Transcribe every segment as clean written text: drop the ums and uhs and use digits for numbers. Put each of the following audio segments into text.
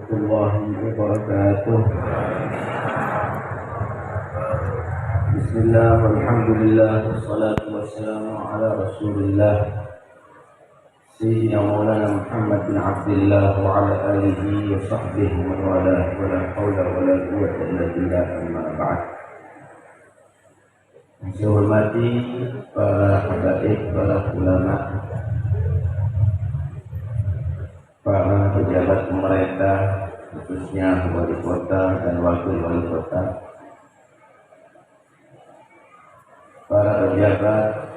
warahmatullahi wabarakatuh. Bismillah, walhamdulillah, wassalatu wassalamu ala rasulillah Sayyidina Maulana Muhammad bin Abdullah wa ala alihi wa sahbihi wa wala wa la hawla wa la quwwata illa billah, amma ba'd. Saya hormati para habaib, para ulama, para pejabat pemerintah, khususnya wali kota dan wakil wali kota, para pejabat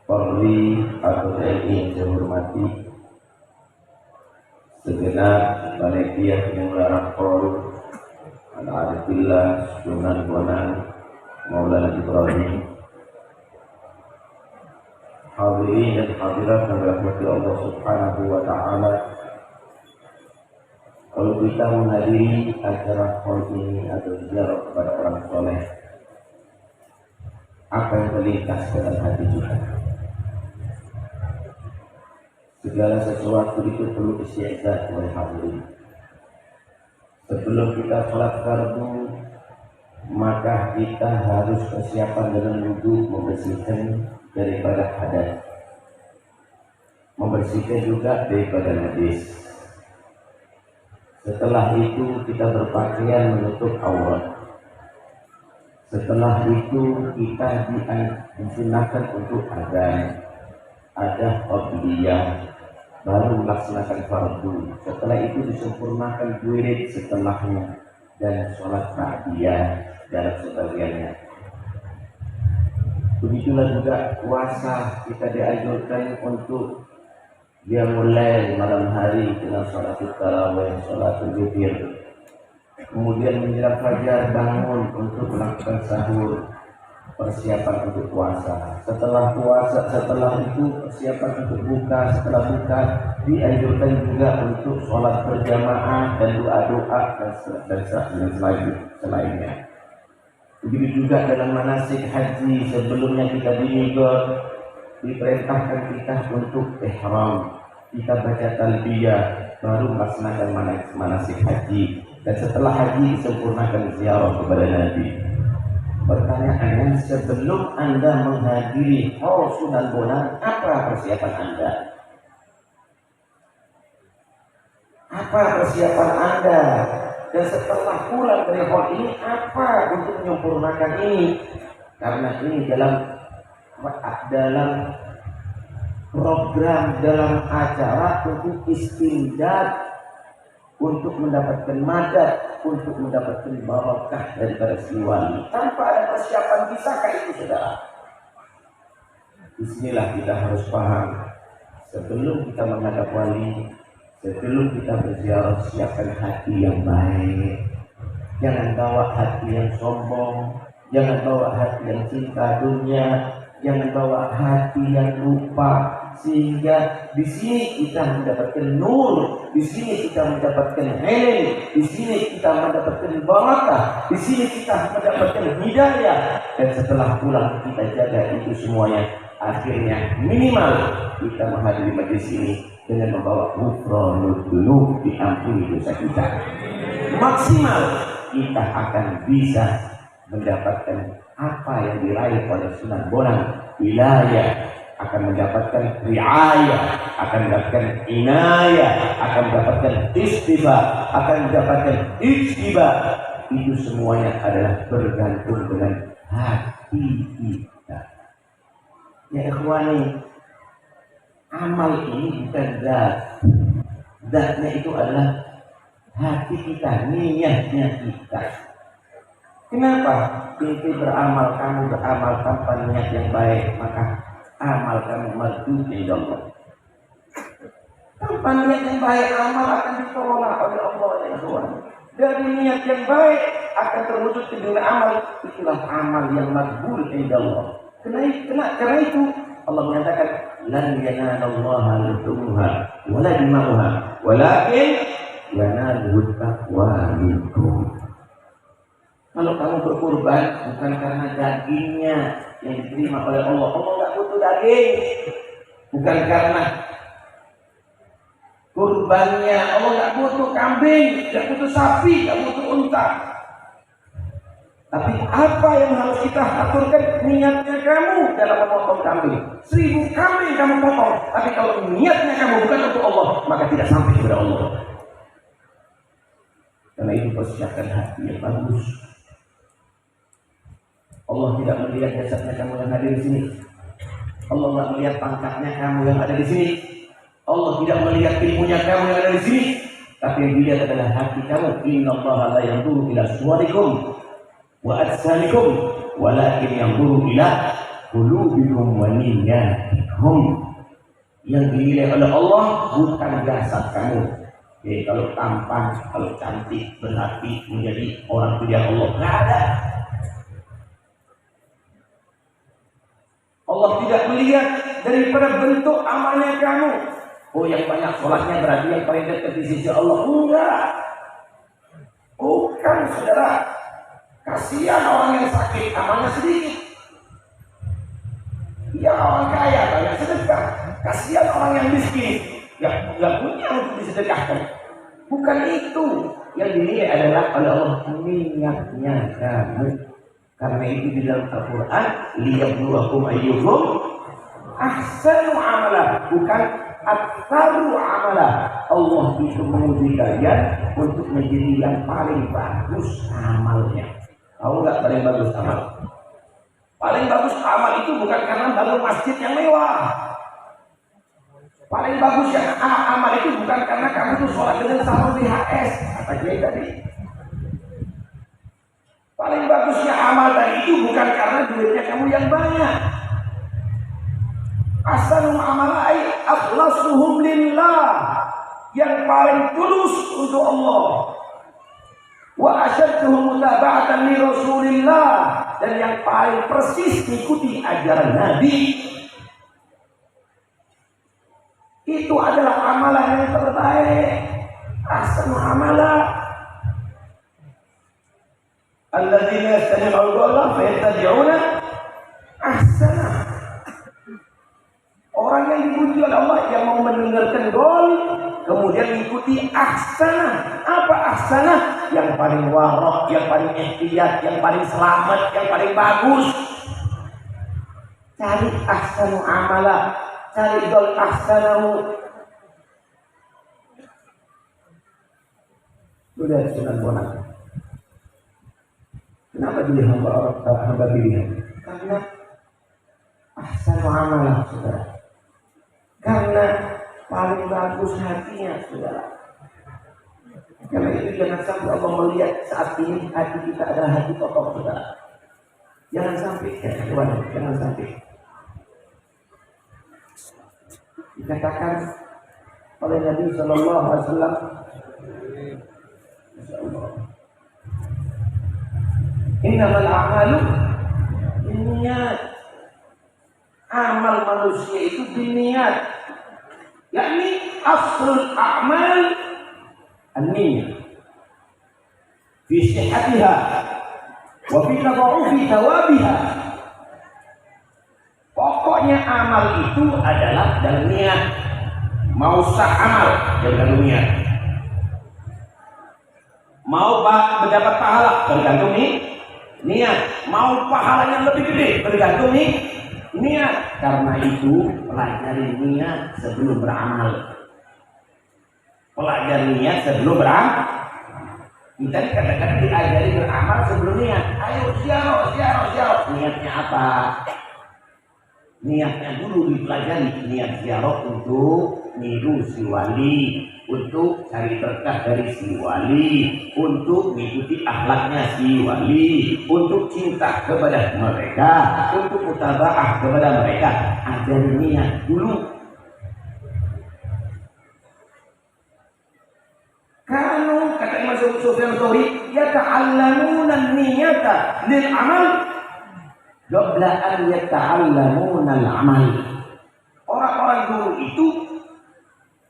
Polri atau TNI yang saya hormati, segenap panitia penyelenggara POR, Al-Adillah Sunan Bonang Maulana Ibrahim, hadirin dan hadirat yang dirahmati Allah Subhanahu wa Ta'ala. Kalau kita menghadiri acara POR ini atau ziarah kepada orang soleh, apa yang terlintas dalam hati kita? Segala sesuatu itu perlu istiadat oleh hadirin. Sebelum kita sholat fardu, maka kita harus persiapan dengan wudhu, membersihkan daripada hadas, membersihkan juga daripada najis. Setelah itu kita berpakaian menutup aurat. Setelah itu kita disunahkan untuk azan, ada qabliyah, baru melaksanakan fardu. Setelah itu disempurnakan wirid setelahnya dan sholat ba'diyah dalam sebagiannya. Begitulah juga puasa, kita dianjurkan untuk dia mulai malam hari dengan sholat tarawih, sholat witir. Kemudian menjelang fajar bangun untuk melakukan sahur, persiapan untuk puasa. Setelah puasa, setelah itu persiapan untuk buka. Setelah buka dianjurkan juga untuk sholat berjamaah dan doa-doa dan selainnya. Begitu juga dalam manasik haji, sebelumnya kita diperintahkan kita untuk ihram, kita baca talbiyah, baru melaksanakan manasik haji. Dan setelah haji disempurnakan ziarah kepada Nabi. Pertanyaannya, sebelum Anda menghadiri POR Sunan Bonang, apa persiapan Anda? Apa persiapan Anda? Dan setelah pulang dari POR ini, apa untuk menyempurnakan ini? Karena ini dalam program, dalam acara untuk istimdad, untuk mendapatkan madad, untuk mendapatkan barakah daripada si wali. Tanpa ada persiapan, bisakah itu, saudara? Bismillah, kita harus paham. Sebelum kita menghadap wali, sebelum kita berziarah, siapkan hati yang baik. Jangan bawa hati yang sombong, jangan bawa hati yang cinta dunia, jangan bawa hati yang lupa. Sehingga di sini kita mendapatkan nur, di sini kita mendapatkan ilmu, di sini kita mendapatkan barakah, di sini kita mendapatkan hidayah. Dan setelah pulang kita jaga itu semuanya. Akhirnya minimal kita menghadiri majlis ini dengan membawa ghufranul dzunub, diampuni dosa kita. Maksimal kita akan bisa mendapatkan apa yang diraih oleh Sunan Bonang, wilayah, akan mendapatkan riayah, akan mendapatkan inayah, akan mendapatkan istighfar, akan mendapatkan ijtibah. Itu semuanya adalah bergantung dengan hati kita. Ya ikhwani, amal ini bukan zat. Zatnya itu adalah hati kita, niatnya kita. Kenapa? Kita beramal, kamu beramal tanpa niat yang baik, maka amal kamu mardud inda Allah. Tanpa niat yang baik, amal akan ditolak oleh Allah ya Tuhan. Dari niat yang baik akan terwujud ke dalam amal, itulah amal yang mardud inda Allah. Karena itu Allah menyatakan lan yanalallaha luhumuha wala dima'uha walakin yanaluhu taqwa minkum. Kalau kamu berkorban bukan karena dagingnya yang diterima oleh Allah. Allah nggak butuh daging. Bukan karena kurbannya. Allah nggak butuh kambing, nggak butuh sapi, nggak butuh unta. Tapi apa yang harus kita aturkan? Niatnya kamu dalam memotong kambing. 1000 kambing kamu potong, tapi kalau niatnya kamu bukan untuk Allah, maka tidak sampai kepada Allah. Karena itu persiapkan hati yang bagus. Allah tidak melihat jasadnya kamu yang ada di sini. Allah tidak melihat pangkatnya kamu yang ada di sini. Allah tidak melihat ilmunya kamu yang ada di sini. Tapi yang dilihat adalah hati kamu. Innallaha la yanzuru ila suwarikum wa ajsamikum, walakin yanzuru ila qulubikum wa niyyatikum. Yang dinilai oleh Allah bukan jasad kamu. Kalau tampan, kalau cantik, berarti menjadi orang pilihan Allah. Nggak ada. Allah tidak melihat daripada bentuk amalnya kamu. Oh, yang banyak sholatnya berarti yang paling dekat di sisi Allah. Enggak. Bukan, saudara. Kasihan orang yang sakit, amalnya sedikit. Ya, orang kaya banyak sedekah. Kasihan orang yang miskin, yang nggak punya untuk disedekahkan. Bukan itu yang dinilai adalah oleh Allah niatnya kamu. Karena itu di dalam Al-Quran, liyabluwakum ayyukum ahsanu amala, bukan aktsaru amala. Allah itu menguji kalian untuk menjadi yang paling bagus amalnya. Tahu nggak paling bagus amal? Paling bagus amal itu bukan karena bangun masjid yang mewah. Paling bagus yang amal itu bukan karena kamu tuh sholat dengan salon VHS, kata Kiai tadi. Paling bagusnya amal tadi itu bukan karena duitnya kamu yang banyak. Ahsanul amala ay akhlasuhum lillah, yang paling tulus untuk Allah. Wa asyadduhum mutaba'atan li Rasulillah, dan yang paling persis mengikuti ajaran Nabi. Itu adalah amalan yang terbaik. Ahsanul amala alladzina yastami'una al-qawla fayattabi'una ahsana. Orang yang dipuji oleh Allah yang mau mendengarkan gol kemudian mengikuti ahsana. Apa ahsana? Yang paling warok, yang paling ihtiyat, yang paling selamat, yang paling bagus. Cari ahsanu amala, cari gol ahsanamu. Sudah Sunan Bonang. Kenapa dia hamba pilihan? Karena ahsanu amala, saudara. Karena paling bagus hatinya, saudara. Karena itu jangan sampai Allah melihat saat ini hati kita adalah hati kotor, saudara. Jangan sampai, jangan sampai. Dikatakan oleh Nabi Sallallahu Alaihi Wasallam, innamal a'malu binniyat. Amal manusia itu binniyat, yakni aslul a'mal an-niyyah fi sihhatiha wa fi tada'ufi thawabiha. Pokoknya amal itu adalah dalam niat. Mau sah amal tergantung niat. Mau mendapat pahala tergantung niat. Mau pahalanya lebih gede tergantung niat. Karena itu pelajari niat sebelum beramal. Pelajari niat sebelum beramal. Kita kadang-kadang diajari beramal sebelum niat. Ayo ziarah. Niatnya apa? Niatnya dulu dipelajari. Niat ziarah untuk niru si wali, untuk cari berkah dari si wali, untuk mengikuti akhlaknya si wali, untuk cinta kepada mereka, untuk mutabaah kepada mereka. Ajari niat dulu. Kanu kata Imam Sufyan Tsauri, yata'allamuna an-niyata lil amal qabla an yata'allamuna al-amal. Orang-orang dulu itu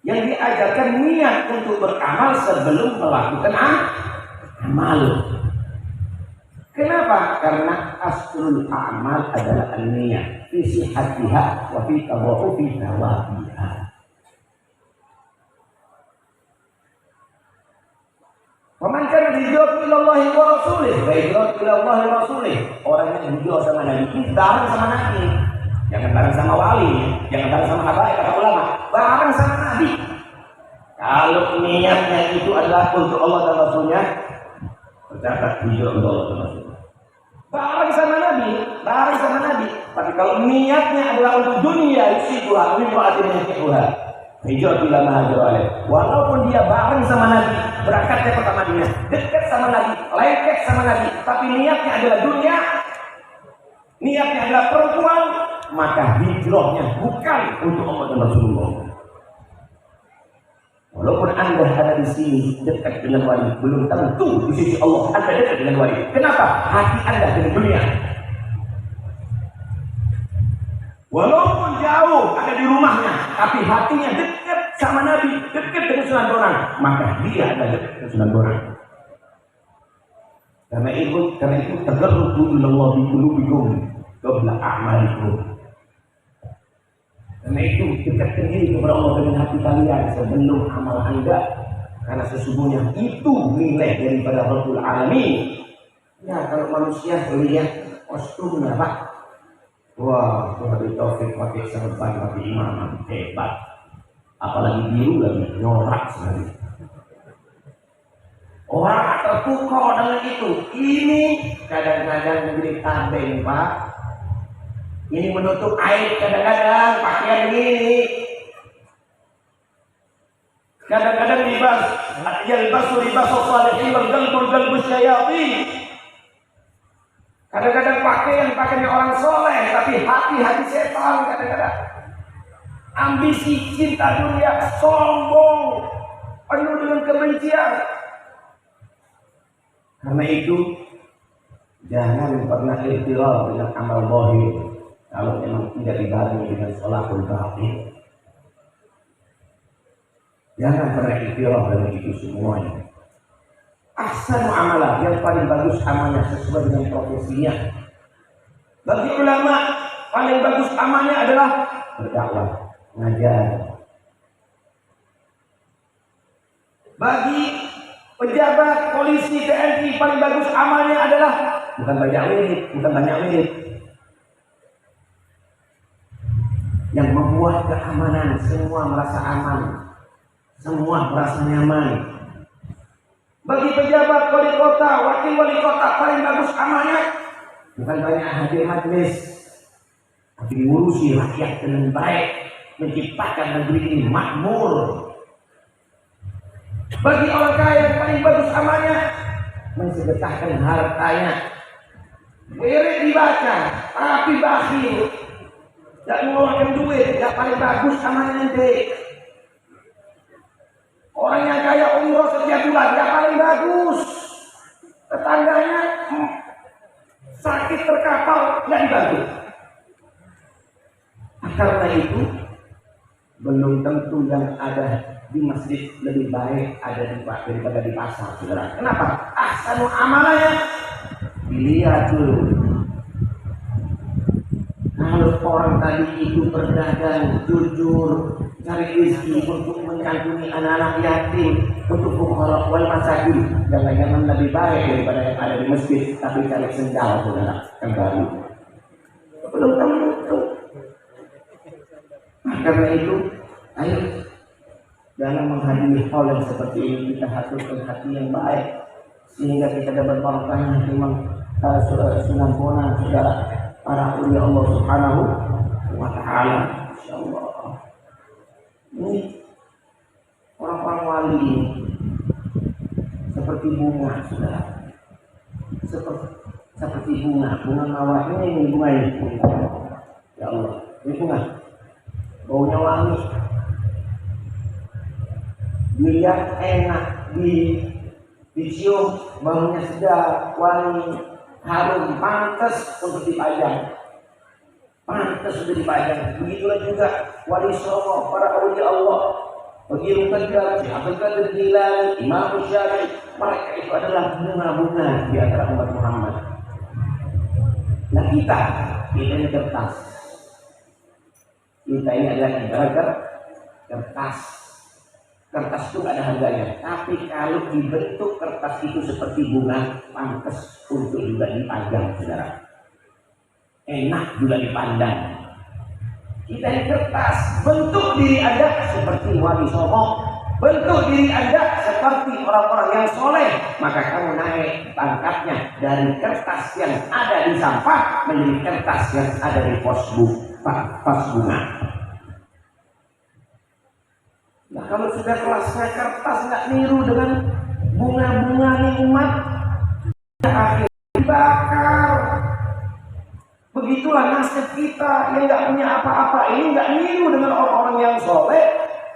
yang diajarkan niat untuk beramal sebelum melakukan amal. Kenapa? Karena aslul amal adalah an-niyah fi sihhatiha wa fi tadawufi thawabiha. Faman kana hijratuhu ila Allah wa rasulih, wa hijratuhu ila Allah wa rasulih. Orang yang hijrah sama Nabi, bareng sama Nabi. Jangan bareng sama wali, jangan bareng sama habaib kata ulama, bareng sama Nabi. Kalau niatnya itu adalah untuk Allah dan Rasulnya, tercatat hijrah untuk Allah dan Rasulnya. Bareng sama Nabi, bareng sama Nabi. Tapi kalau niatnya adalah untuk dunia, yusibuha, wimra'atin yusibuha, hijrah bila mahajir. Walaupun dia bareng sama Nabi, berangkatnya ke Madinah, dekat sama Nabi, lengket sama Nabi, tapi niatnya adalah dunia, niatnya adalah perempuan, maka hijrahnya bukan untuk Allah dan Rasulullah. Walaupun Anda ada di sini dekat dengan wali, belum tentu di sisi Allah Anda dekat dengan wali. Kenapa? Hati Anda dengan dunia. Walaupun jauh ada di rumahnya, tapi hatinya dekat sama Nabi, dekat dengan Sunan Bonang, maka dia ada dekat dengan Sunan Bonang. Karena itu tagarrubu ilallah bi qulubikum qabla a'malikum. Karena itu dekatkan diri kepada Allah dengan hati kalian sebelum amal Anda. Karena sesungguhnya itu nilai daripada Rabbul Alamin. Ya, kalau manusia melihat kostumnya, Pak, wah, Tuhan Taufik pakai serban, pakai imam, hebat. Apalagi biru lagi, nyorak sekali. Orang terpukau dengan itu. Ini kadang-kadang menjadi tabeng, Pak. Ini menutup air kadang-kadang pakaian ini. Kadang-kadang libas salihin wal galbu syayatin. Kadang-kadang pakaian orang soleh, tapi hati setan kadang-kadang. Ambisi, cinta dunia, sombong, penuh dengan kebencian. Karena itu jangan pernah ikhtiar dengan amal zahir kalau memang tidak dibarengi dengan sholahul batin. Jangan pernah ikhtiar dengan itu semuanya. Ahsanu amalah, yang paling bagus amalnya sesuai dengan profesinya. Bagi ulama, paling bagus amalnya adalah berdakwah, ngajar. Bagi pejabat, polisi, TNI, paling bagus amalnya adalah bukan banyak wirid. Yang membuat keamanan, semua merasa aman, semua merasa nyaman. Bagi pejabat, wali kota, wakil wali kota, paling bagus amalnya bukan banyak hadir majelis, tapi mengurusi rakyat dengan baik, menciptakan negeri ini makmur. Bagi orang kaya yang paling bagus amalnya mensedekahkan hartanya. Wirid dibaca, tapi bakhil, tidak mengeluarkan duit, tidak paling bagus amalnya nanti. Orang yang kaya umroh setiap bulan, tidak paling bagus. Tetangganya sakit terkapal, tidak dibantu. Karena itu belum tentu yang ada di masjid lebih baik ada daripada di pasar, saudara. Kenapa? Ahsanu amalnya dilihat dulu. Kalau orang tadi itu berdagang jujur, cari rezeki untuk menyantuni anak-anak yatim, untuk fuqara wal masakin, jangan lebih baik daripada yang ada di masjid tapi cari sendal, saudara, yang baru. Belum tentu. Karena itu, ayo dalam menghadiri hal yang seperti ini kita haturkan hati yang baik sehingga kita dapat barokahnya memang Sunan Bonang, saudara, para ulia Allah Subhanahu wa Ta'ala. Insyaallah. Ini orang-orang wali seperti bunga, saudara. Seperti bunga mawar ini bunga ini. Ya Allah, ini bunga. Baunya wangi, dilihat enak, dicium, baunya sedap, wangi, harum, pantas untuk dipajang. Pantas untuk dipajang. Begitulah juga wali songo, para awliya Allah. Begitu juga Abdul Qadir Jilani, Imam Syafi'i, mereka itu adalah bunga-bunga di antara umat Muhammad. Nah kita ini kertas. Kita ini adalah ibarat kertas. Kertas itu nggak ada harganya. Tapi kalau dibentuk kertas itu seperti bunga, pantas untuk juga dipajang, saudara. Enak juga dipandang. Kita ini kertas, bentuk diri Anda seperti Wali Songo, bentuk diri Anda seperti orang-orang yang soleh, maka kamu naik pangkatnya dari kertas yang ada di sampah menjadi kertas yang ada di pos bunga. Nah, kalau sudah kelasnya kertas nggak niru dengan bunga-bunga nikmat, akhirnya dibakar. Begitulah nasib kita yang nggak punya apa-apa ini, nggak niru dengan orang-orang yang soleh,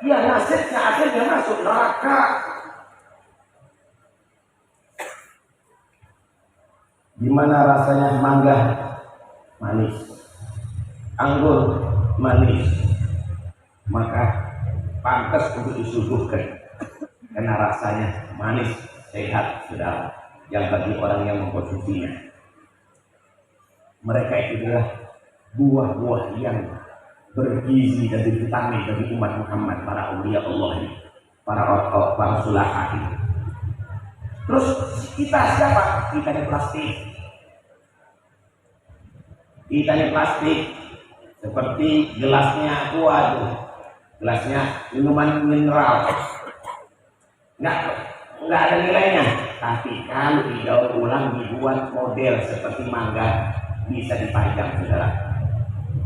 ya nasibnya akhirnya masuk neraka. Gimana rasanya mangga? Manis. Anggur manis. Maka pantas untuk disuguhkan karena rasanya manis, sehat, saudara, yang bagi orang yang mengkonsumsinya. Mereka itu adalah buah-buah yang bergizi dan vitamin bagi umat Muhammad, para aulia Allah ini, para sulahah ini. Terus kita siapa? Kita ini plastik. Kita ini plastik seperti gelasnya aqua itu. Gelasnya minuman mineral, nggak ada nilainya. Tapi kalau didaur ulang dibuat model seperti mangga, bisa dipajang, saudara.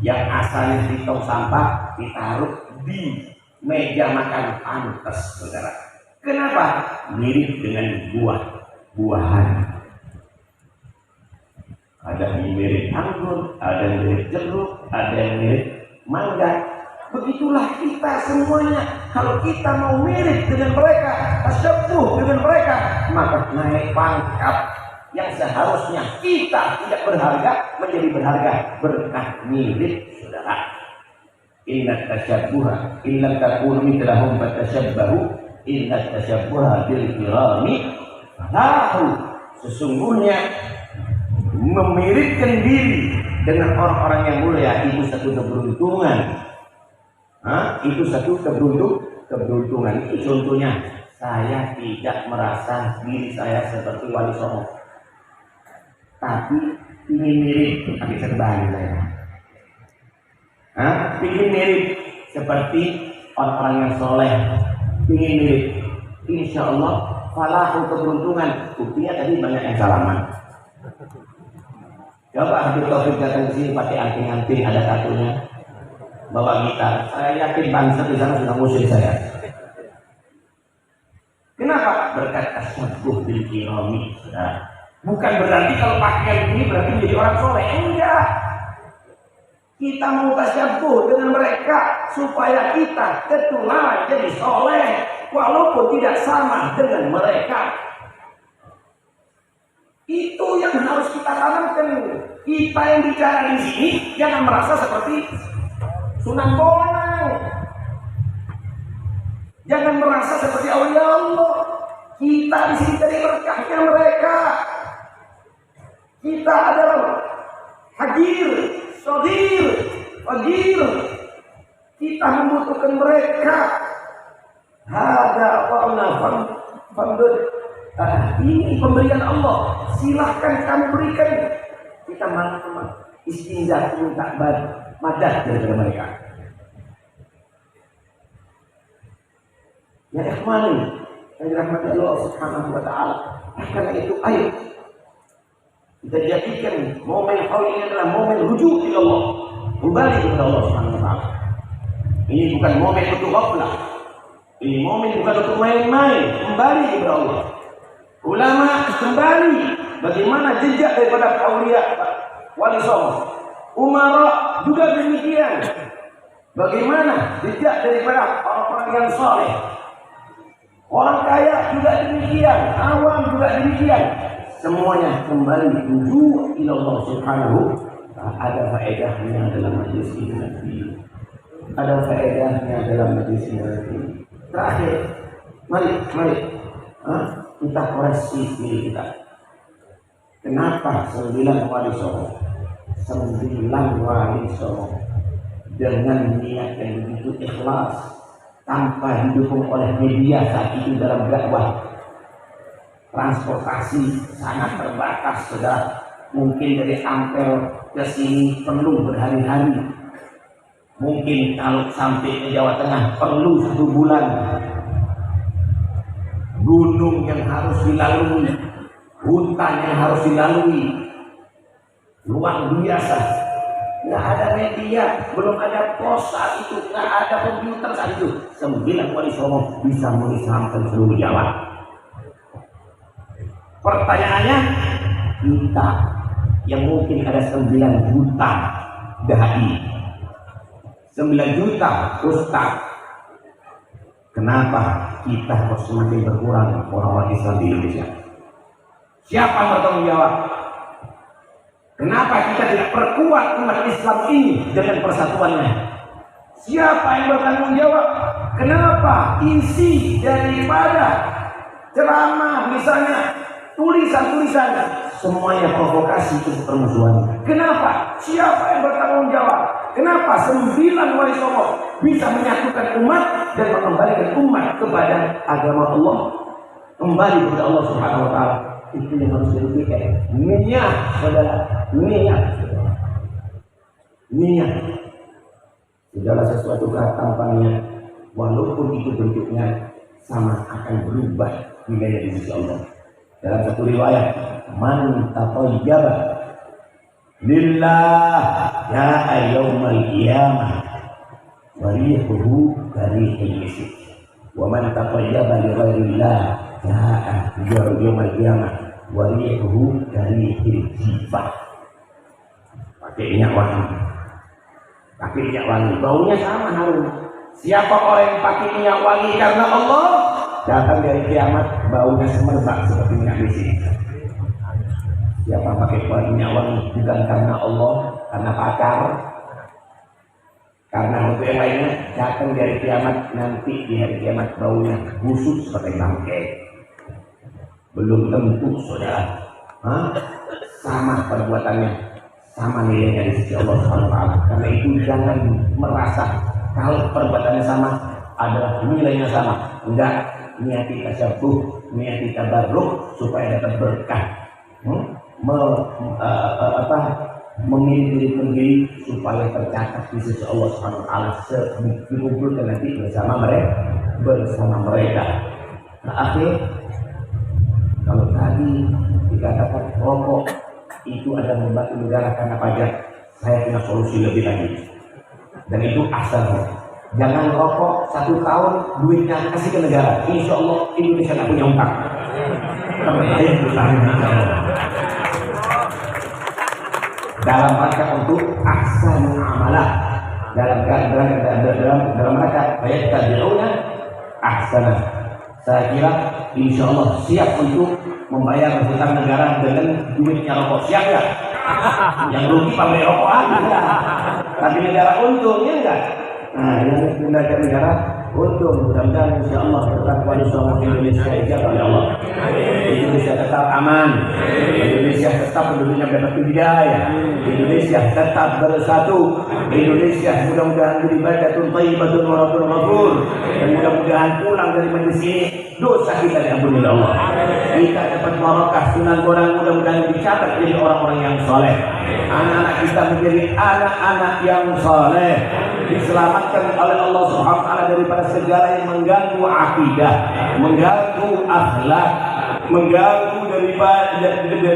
Yang asalnya di tong sampah ditaruh di meja makan, pantas, saudara. Kenapa? Mirip dengan buah-buahan. Ada yang mirip anggur, ada yang mirip jeruk, ada yang mirip mangga. Begitulah kita semuanya. Kalau kita mau mirip dengan mereka, tasyabbuh dengan mereka, maka naik pangkat yang seharusnya kita tidak berharga menjadi berharga berkah mirip, saudara. Inna tasyabbuha illa takunu mithlahum fatashabbahu inna tasyabbuha bil kirami falahu. Sesungguhnya memiripkan diri dengan orang-orang yang mulia itu satu keberuntungan. Itu satu keberuntungan. Itu contohnya, saya tidak merasa diri saya seperti Wali Songo, tapi ingin mirip, tapi terbalik saya. Ingin mirip seperti orang-orang yang soleh, ingin mirip. Insya Allah falahu, keberuntungan. Buktinya tadi banyak yang salaman. Coba Habib Taufik datang ke sini pakai anting-anting, ada satunya, bawa gitar. Saya yakin bangsa di sana sudah musik saya. Kenapa? Berkat tasyabbuh bil kirami. Bukan berarti kalau pakaian ini berarti menjadi orang soleh. Enggak. Kita mau tasyabbuh dengan mereka supaya kita ketularan jadi soleh, walaupun tidak sama dengan mereka. Itu yang harus kita tanamkan. Kita yang bicara di sini jangan merasa seperti Sunan Bonang. Jangan merasa seperti aulia Allah. Kita di sini dari berkahnya mereka. Kita adalah hajir, sodir, fajir. Kita membutuhkan mereka. Ada ini pemberian Allah. Silahkan kami berikan. Kita mana istinja minta madat dari mereka. Ya ikhwani, yang dirahmati Allah Subhanahu wa taala. Karena itu ayo kita jadikan momen haul ini adalah momen rujuk ila Allah, kembali kepada Allah Subhanahu wa taala. Ini bukan momen untuk ghaflah. Ini momen bukan untuk main-main, kembali kepada Allah. Ulama kembali bagaimana jejak daripada aulia Wali Songo. Umara juga demikian. Bagaimana jejak daripada orang-orang yang soleh. Orang kaya juga demikian, awam juga demikian. Semuanya kembali menuju ila Allah Subhanahu. Ada faedahnya dalam majlis ini nanti. Ada faedahnya dalam majlis ini nanti. Terakhir, mari kita koreksi diri kita. Kenapa 9 Wali Songo? 9 Wali Songo dengan niat yang begitu ikhlas, tanpa didukung oleh media saat itu dalam dakwah. Transportasi sangat terbatas, saudara. Mungkin dari Ampel ke sini perlu berhari-hari. Mungkin kalau sampai ke Jawa Tengah perlu 1 bulan. Gunung yang harus dilalui, hutan yang harus dilalui, luar biasa. Nggak ada media, belum ada pos saat itu, nggak ada komputer saat itu. 9 Wali Songo bisa mengislamkan seluruh Jawa. Pertanyaannya, kita yang mungkin ada 9 juta dai, 9 juta ustaz, kenapa kita kok semakin berkurang orang-orang Islam di Indonesia? Siapa yang bertanggung jawab? Kenapa kita tidak perkuat umat Islam ini dengan persatuannya? Siapa yang bertanggung jawab? Kenapa isi daripada ceramah misalnya, tulisan-tulisan semuanya provokasi untuk permusuhan? Kenapa? Siapa yang bertanggung jawab? Kenapa 9 Wali Songo bisa menyatukan umat dan mengembalikan umat kepada agama Allah, kembali kepada Allah Subhanahu wa Ta'ala? Itu yang harus dipikirkan. Niat, saudara, niat. Segala sesuatu tanpa niat, walaupun itu bentuknya sama, akan berubah nilainya di sisi Allah. Dalam satu riwayat, man tatayyaba lillah ja'a yaumal qiyamah wa rihuhu karihul misk, wa man tatayyaba li ghairillah ja'a yaumal qiyamah wa rihuhu karihul jifah. Pakai minyak wangi, baunya sama harum. Siapa orang yang pakai minyak wangi karena Allah, datang dari kiamat baunya semerbak seperti minyak besi. Siapa pakai minyak wangi bukan karena Allah, karena pakar, karena untuk yang lainnya, datang dari kiamat, nanti di hari kiamat baunya busuk seperti bangkai. Belum tentu, saudara. Sama perbuatannya, sama nilainya di sisi Allah SWT. Karena itu jangan merasa kalau perbuatannya sama adalah nilainya sama. Enggak, niat kita tasyabbuh, niat kita tabarruk supaya dapat berkah. Memilih diri supaya tercatat di sisi Allah Subhanahu wa Ta'ala, dikumpulkan nanti bersama mereka. Nah, akhir, kalau tadi dikatakan rokok itu ada membantu negara karena pajak, saya punya solusi lebih lagi, dan itu asal. Jangan rokok 1 tahun duitnya kasih ke negara, insya Allah Indonesia nggak punya utang. Dalam rangka untuk ahsan amalah, dalam rangka bayat tabi'una ahsanah. Saya kira insya Allah siap untuk membayar hutang negara dengan duitnya rokok. Siap nggak? Yang rugi pabrik rokok aja, tapi negara untungnya enggak. Nah, yang negara untung. Mudah-mudahan insya Allah tetap wali songo Indonesia dijaga oleh Allah. Indonesia tetap aman. Indonesia tetap penduduknya dapat hidayah. Indonesia tetap bersatu. Indonesia mudah-mudahan jadi baldatun thayyibatun wa rabbun ghafur. Dan mudah-mudahan pulang dari majelis ini dosa kita diampuni oleh Allah. Kita dapat barakah sunan bonang, mudah-mudahan dicatat jadi orang-orang yang soleh. Anak-anak kita menjadi anak-anak yang soleh, diselamatkan oleh Allah Subhanahu wa Ta'ala daripada segala yang mengganggu akidah, mengganggu akhlak, mengganggu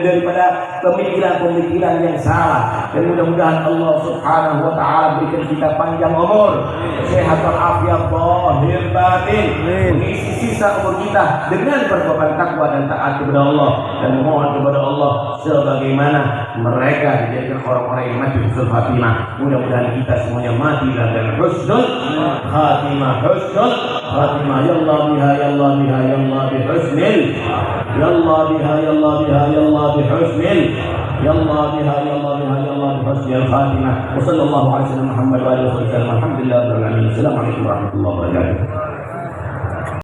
daripada pemikiran-pemikiran yang salah. Dan mudah-mudahan Allah Subhanahu wa Ta'ala berikan kita panjang umur, sehat walafiat zahir batin, mengisi sisa umur kita dengan berkorban takwa dan taat kepada Allah, dan mohon kepada Allah sebagaimana mereka dijadikan orang-orang yang mati husnul khatimah. Mudah-mudahan kita semuanya mati dengan husnul khatimah. Husnul khatimah. Ya Allah biha, ya Allah biha, ya Allah bihusnil, ya Allah biha, ya Allah biha, ya Allah bihusnil, ya Allah biha, ya Allah biha, ya Allah bihusnil khatimah. Wa sallallahu alaihi wa sallam Muhammad wa alihi wa sallam. Alhamdulillah rabbil alamin. Assalamualaikum warahmatullahi wabarakatuh.